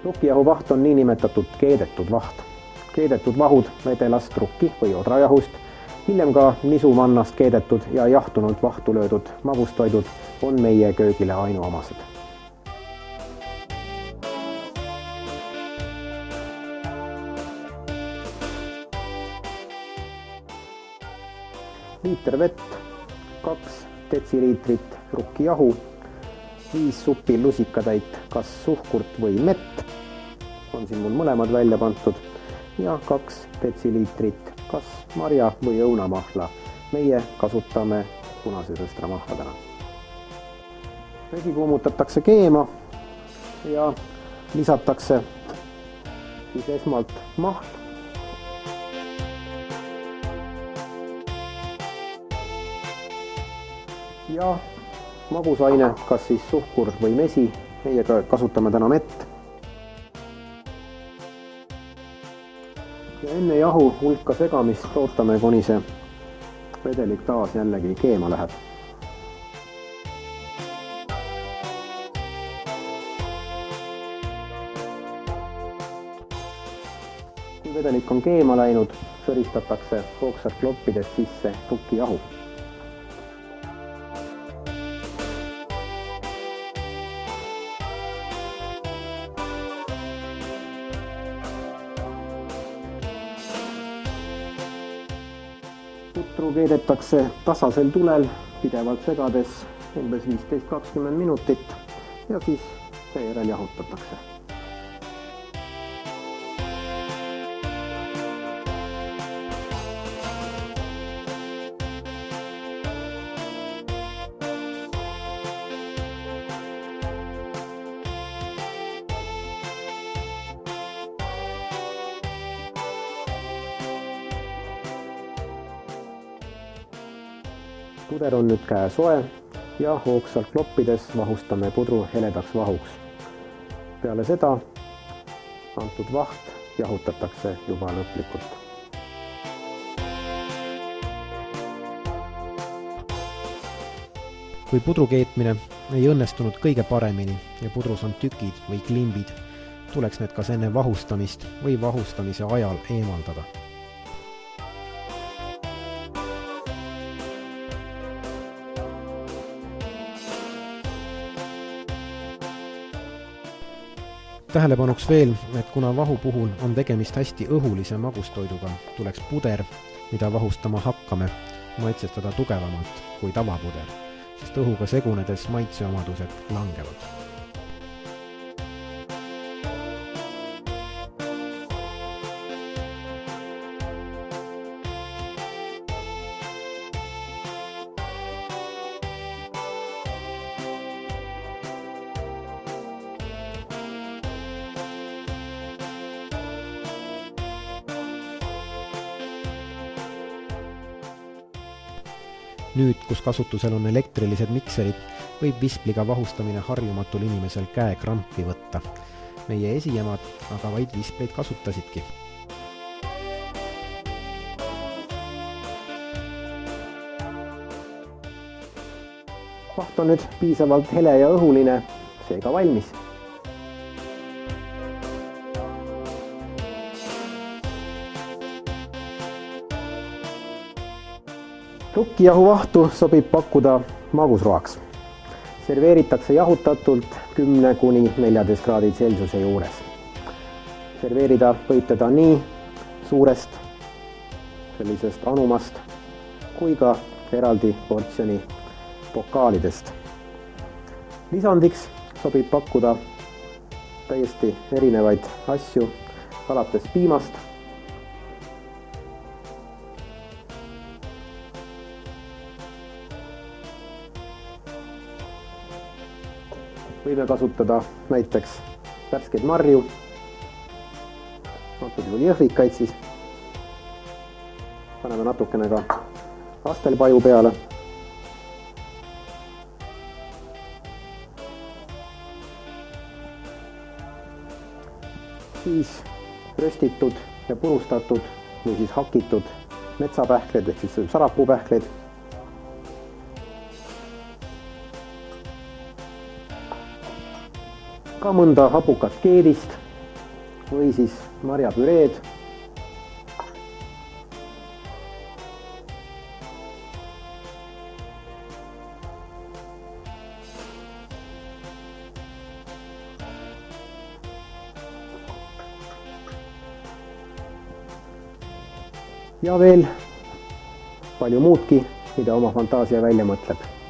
Rukkijahu vaht on niinimetatud keedetud vaht. Keedetud vahud vedelast rukki või odrajahust, hiljem ka nisumannast keedetud ja jahtunult vahtu löödud magustoidud on meie köögile ainuomased. Liiter vett, 2 detsiliitrit rukkijahu, 5 supi lusikatäit kas suhkurt või mett, on siin mul mõlemad välja pandud, ja 2 detsiliitrit kas marja või õunamahla. Meie kasutame punase sõstra mahla täna. Vesi kuumutatakse keema ja lisatakse siis esmalt mahl. Ja magusaine, kas siis suhkur või mesi, meie kasutame täna mett. Ja enne jahu hulka segamist ootame, kuni see vedelik taas jällegi keema läheb. Kui vedelik on keema läinud, sõristatakse hoogsalt kloppides sisse rukkijahu. Putru keedetakse tasasel tulel, pidevalt segades umbes 15-20 minutit ja siis seejärel jahutatakse. Puder on nüüd käesoe ja hoogsalt kloppides vahustame pudru heledaks vahuks. Peale seda antud vaht jahutatakse juba lõplikult. Kui pudru keetmine ei õnnestunud kõige paremini ja pudrus on tükid või klimbid, tuleks need kas enne vahustamist või vahustamise ajal eemaldada. Tähelepanuks veel, et kuna vahu puhul on tegemist hästi õhulise magustoiduga, tuleks puder, mida vahustama hakkame, maitsestada tugevamalt kui tavapuder, sest õhuga segunedes maitseomadused langevad. Nüüd, kus kasutusel on elektrilised mikserid, võib vispliga vahustamine harjumatul inimesel käekrampi võtta. Meie esiemad aga vaid vispleid kasutasidki. Vaht on nüüd piisavalt hele ja õhuline, seega valmis. Rukkijahu vahtu sobib pakkuda magusroaks. Serveeritakse jahutatult 10–14 kraadi Celsiuse juures. Serveerida võib teda nii suurest, sellisest anumast, kui ka eraldi portsjoni pokaalidest. Lisandiks sobib pakkuda täiesti erinevaid asju, alates piimast, võime kasutada näiteks värskeid marju, antud juhul jõhvikaid siis. Paneme natukene ka astelpaju peale. Siis röstitud ja purustatud või siis hakitud metsapähkled ehk siis sarapuupähkled. Ka mõnda hapukat keedist või siis marjapüreed. ja veel palju muudki, mida oma fantaasia välja mõtleb.